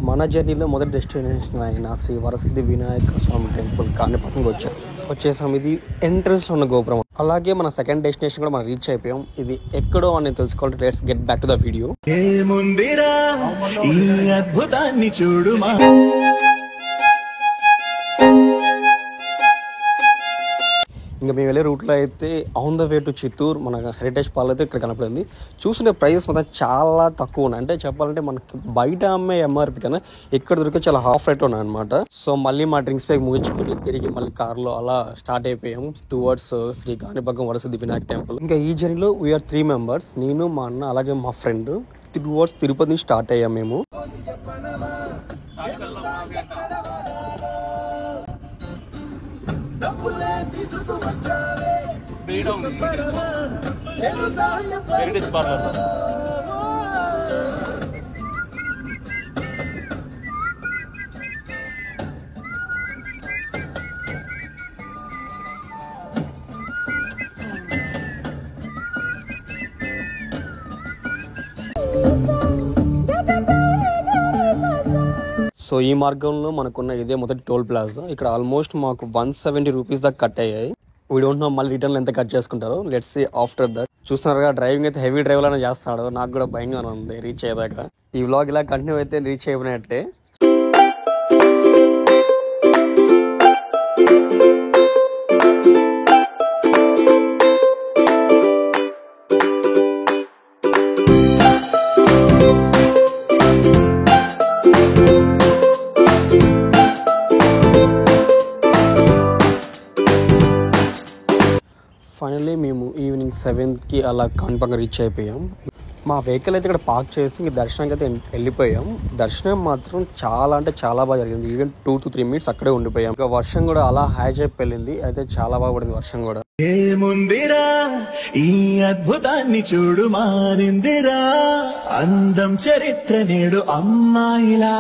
మన జర్నీలో మొదటి డెస్టినేషన్ అయిన శ్రీ వరసిద్ధి వినాయక స్వామి టెంపుల్ కాణిపాకంకి వచ్చేసాం. ఇది ఎంట్రన్స్ ఉన్న గోపురం. అలాగే మన సెకండ్ డెస్టినేషన్ కూడా మనం రీచ్ అయిపోయాం. ఇది ఎక్కడో అని తెలుసుకోవాలంటే let's get back to the video. ఏముందిరా ఈ అద్భుతాన్ని చూడుమా. ఇంకా మేము వెళ్ళే రూట్లో అయితే on the way to Chittoor మన హెరిటేజ్ పార్క్ అయితే ఇక్కడ కనపడింది. చూసుకునే ప్రైజెస్ మాత్రం చాలా తక్కువ ఉన్నాయి. అంటే చెప్పాలంటే మనకి బయట అమ్మే ఎంఆర్పి కన్నా ఇక్కడ దొరికే చాలా హాఫ్ రేట్ ఉన్నాయి అనమాట. సో మళ్ళీ మా డ్రింక్స్ బ్రేక్ ముగించుకొని తిరిగి మళ్ళీ కార్లో అలా స్టార్ట్ అయిపోయాం టువర్డ్స్ శ్రీ కాణిపాకం వరసిద్ధి వినాయక టెంపుల్. ఇంకా ఈ జర్నీలో వీఆర్ 3 members, నేను మా అన్న అలాగే మా ఫ్రెండ్ టువర్డ్స్ తిరుపతి నుంచి స్టార్ట్ అయ్యాం మేము. సో ఈ మార్గంలో మనకున్న ఇదే మొదటి టోల్ ప్లాజా. ఇక్కడ ఆల్మోస్ట్ మాకు 170 రూపీస్ దాకా కట్ అయ్యాయి. వీ డోంట్ నో మళ్ళీ రిటర్న్ ఎంత కట్ చేసుకుంటారో. Let's see after that. చూస్తున్నారుగా డ్రైవింగ్ అయితే హెవీ డ్రైవ్ లానే చేస్తాడు. నాకు కూడా భయంగానే ఉంది రీచ్ అయ్యేదాకా. ఈ వ్లాగ్ ఇలా కంటిన్యూ అయితే రీచ్ అయిపోయినట్టే. ఫైనల్లీ మేము ఈవినింగ్ 7కి అలా కాణిపాకం రీచ్ అయిపోయాం. మా వెహికల్ అయితే ఇక్కడ పార్క్ చేసి ఇంక దర్శనానికి అయితే వెళ్ళిపోయాం. దర్శనం మాత్రం చాలా అంటే చాలా బాగా జరిగింది. ఈవెన్ 2 to 3 minutes అక్కడే ఉండిపోయాం. ఇంకా వర్షం కూడా అలా హై చెప్పి వెళ్ళింది. అయితే చాలా బాగా పడింది వర్షం కూడా. ఏముందిరా ఈ అద్భుతాన్ని చూడు మారిందిరా అందం చరిత్ర నేడు అమ్మాయిలా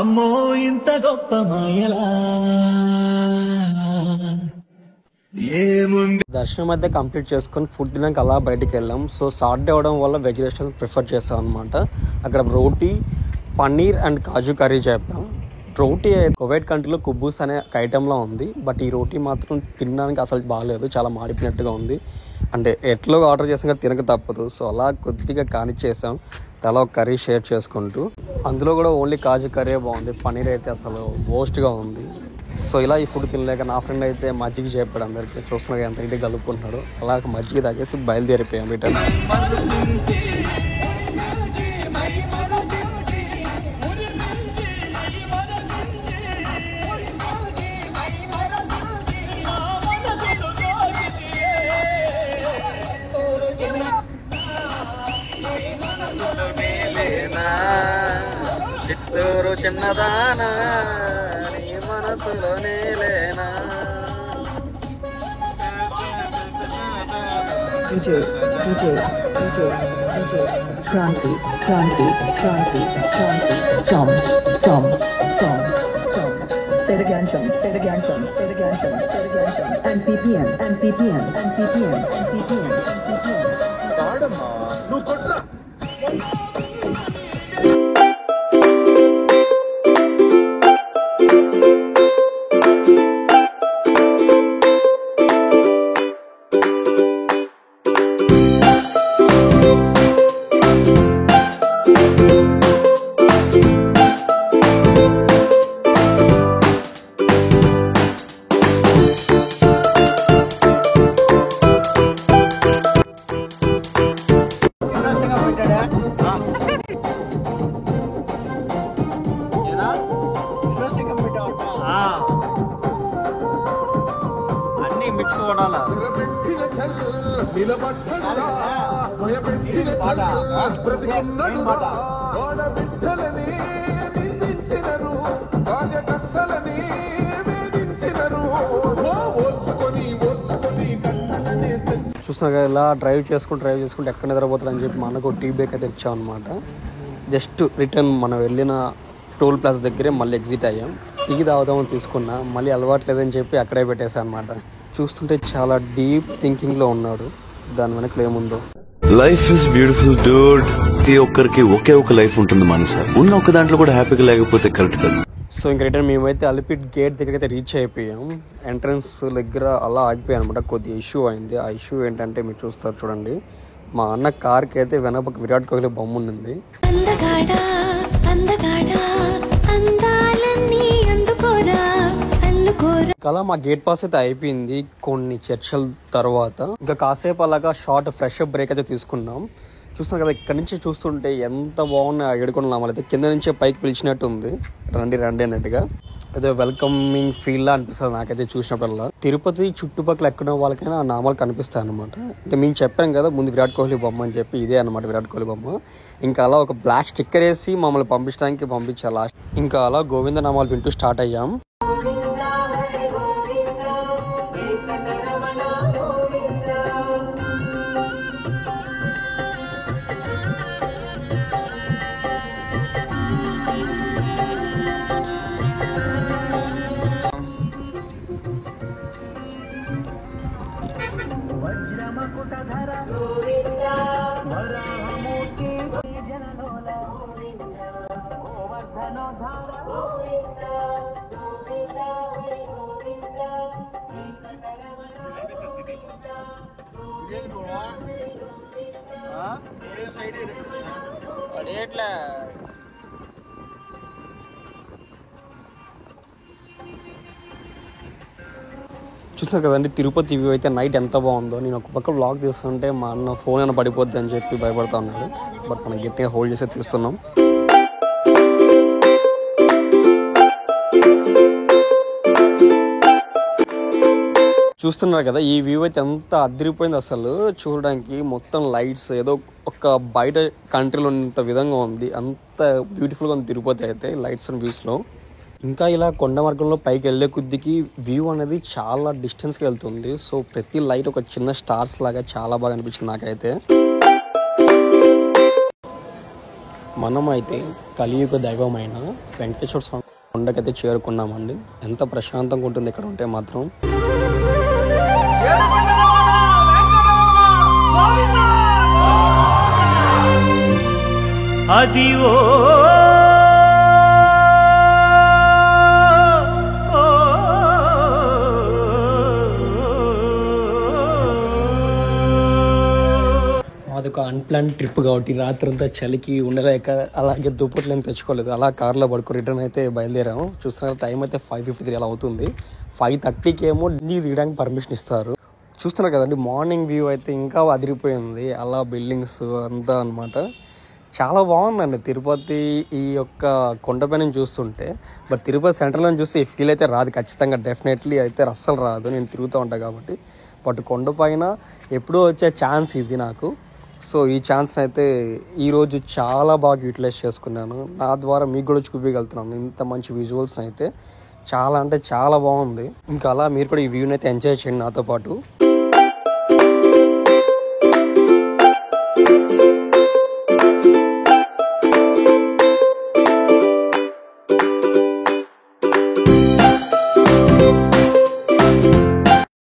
అమ్మో ఇంత గొప్ప మాయలా. దర్శనం అయితే కంప్లీట్ చేసుకొని ఫుడ్ తినడానికి అలా బయటికి వెళ్ళాం. సో సాటర్డే అవడం వల్ల వెజ్ రెస్టారెంట్ ప్రిఫర్ చేస్తాం అనమాట. అక్కడ రోటీ, పన్నీర్ అండ్ కాజు కర్రీ చెప్పాం. రోటీ కువైట్ కంట్రీలో కుబ్బూస్ అనే ఐటెంలో ఉంది. బట్ ఈ రోటీ మాత్రం తినడానికి అసలు బాగాలేదు, చాలా మాడిపోయినట్టుగా ఉంది. అంటే ఎట్లో ఆర్డర్ చేసాక తినక తప్పదు. సో అలా కొద్దిగా కానిచ్చేసాం, తలా ఒక కర్రీ షేర్ చేసుకుంటూ. అందులో కూడా ఓన్లీ కాజు కర్రీ బాగుంది, పన్నీర్ అయితే అసలు వోస్ట్గా ఉంది. సో ఇలా ఈ ఫుడ్ తినలేక నా ఫ్రెండ్ అయితే మజ్జిగ చెప్పాడు అందరికి. చూస్తున్నాడు ఎంత ఇంటికి కలుపుకుంటున్నాడు. అలా మజ్జిగ తాగేసి బయలుదేరిపోయాం రిటర్న్. చిత్తూరు చిన్నదానా మనసులోనే లేనా. Kranti, Kranti, Kranti, Kranti, Som. Say it again, Som. Say it again, Som. Say it again, Som. Say it again, Som. And PPM, and PPM, and PPM, and PPM, and PPM. కాడమ్మా నువ్వు కొట్రా. అన్ని mix Kodala. చూస్తున్నా ఇలా drive చేసుకుంటూ ఎక్కడ నిద్రపోతాడని చెప్పి మా అన్నకు టీ బ్రేక్ అయితే ఇచ్చాం అనమాట. జస్ట్ రిటర్న్ మనం వెళ్ళిన టోల్ ప్లాజా దగ్గరే మళ్ళీ ఎగ్జిట్ అయ్యాం. టీ తాగుదామని తీసుకున్నా, మళ్ళీ అలవాట్లేదని చెప్పి అక్కడే పెట్టేశాను అనమాట. చూస్తుంటే చాలా డీప్ థింకింగ్లో ఉన్నాడు. దాని వెనకలో ఏముందో లైఫ్ ఇస్ బ్యూటిఫుల్ డూడ్. ప్రతి ఒక్కరికి ఒకే ఒక లైఫ్ ఉంటుంది మనసా. ఉన్న ఒక దాంట్లో కూడా హ్యాపీగా లేకపోతే కరెక్ట్ కాదు. సో ఇంక రిటర్న్ మేమైతే అలిపిట్ గేట్ దగ్గర అయితే రీచ్ అయిపోయాం. ఎంట్రన్స్ దగ్గర అలా ఆగిపోయాం అనమాట. కొద్దిగా ఇష్యూ అయింది. ఆ ఇష్యూ ఏంటంటే మీరు చూస్తారు చూడండి, మా అన్న కార్కి అయితే వెనక విరాట్ కోహ్లీ బొమ్మ ఉంది. అలా మా గేట్ పాస్ అయితే అయిపోయింది కొన్ని చర్చల తర్వాత. ఇంకా కాసేపు అలాగా షార్ట్ ఫ్రెష్ అప్ బ్రేక్ అయితే తీసుకున్నాం. చూస్తున్నాం కదా, ఇక్కడ నుంచి చూస్తుంటే ఎంత బాగున్నాయి ఏడుకొండల నామాలు అయితే. కింద నుంచే పైకి పిలిచినట్టు ఉంది, రండి రండి అన్నట్టుగా. ఏదో వెల్కమింగ్ ఫీల్ లా అనిపిస్తుంది నాకైతే చూసినప్పుడల్లా. తిరుపతి చుట్టుపక్కల ఎక్కడ వాళ్ళకైనా ఆ నామాలు కనిపిస్తాయి అనమాట. ఇంకా మేము చెప్పాం కదా ముందు విరాట్ కోహ్లీ బొమ్మ అని చెప్పి, ఇదే అనమాట విరాట్ కోహ్లీ బొమ్మ. ఇంకా అలా ఒక బ్లాక్ స్టిక్కర్ వేసి మమ్మల్ని పంపించారు లాస్ట్. ఇంకా అలా గోవింద నామాలు వింటూ స్టార్ట్ అయ్యాం. చూస్తున్నారు కదండి తిరుపతి వ్యూ అయితే నైట్ ఎంత బాగుందో. నేను ఒక పక్క వ్లాగ్ తీస్తుంటే మా అన్న ఫోన్ అయినా పడిపోద్ది అని చెప్పి భయపడతా ఉన్నాడు. బట్ మనం గట్టిగా హోల్డ్ చేసి తీస్తున్నాం. చూస్తున్నారు కదా ఈ వ్యూ అయితే ఎంత అదిరిపోయింది అసలు. చూడడానికి మొత్తం లైట్స్ ఏదో ఒక బయట కంట్రీలో ఉన్నంత విధంగా ఉంది. అంత బ్యూటిఫుల్గా ఉంది తిరుపతి అయితే లైట్స్ అండ్ వ్యూస్లో. ఇంకా ఇలా కొండ మార్గంలో పైకి వెళ్ళే కొద్దికి వ్యూ అనేది చాలా డిస్టెన్స్కి వెళ్తుంది. సో ప్రతి లైట్ ఒక చిన్న స్టార్స్ లాగా చాలా బాగా అనిపించింది నాకైతే. మనం అయితే కలియుగ దైవమైన వెంకటేశ్వర స్వామి కొండకైతే చేరుకున్నామండి. ఎంత ప్రశాంతంగా ఉంటుంది ఇక్కడ ఉంటే మాత్రం. అది ఓ అదొక అన్ప్లాన్ ట్రిప్ కాబట్టి రాత్రంతా చలికి ఉండలేక అలాగే దుప్పట్లు ఏం తెచ్చుకోలేదు. అలా కార్లో పడుకో రిటర్న్ అయితే బయలుదేరాము. చూస్తున్నారు టైం అయితే 5:53 అలా అవుతుంది. 5:30కి ఏమో దిగడానికి పర్మిషన్ ఇస్తారు. చూస్తున్నారు కదండి మార్నింగ్ వ్యూ అయితే ఇంకా అదిరిపోయింది. అలా బిల్డింగ్స్ అంతా అనమాట. చాలా బాగుందండి తిరుపతి ఈ యొక్క కొండపైన చూస్తుంటే. బట్ తిరుపతి సెంటర్లో చూస్తే ఈ ఫీల్ అయితే రాదు ఖచ్చితంగా, డెఫినెట్లీ అయితే అస్సలు రాదు. నేను తిరుగుతూ ఉంటాను కాబట్టి. బట్ కొండపైన ఎప్పుడూ వచ్చే ఛాన్స్ ఇది నాకు. సో ఈ ఛాన్స్ని అయితే ఈరోజు చాలా బాగా యూటిలైజ్ చేసుకున్నాను. నా ద్వారా మీకు కూడా చూపించగలుగుతున్నాను ఇంత మంచి విజువల్స్ని అయితే. చాలా అంటే చాలా బాగుంది. ఇంకా అలా మీరు కూడా ఈ వ్యూని అయితే ఎంజాయ్ చేయండి నాతో పాటు.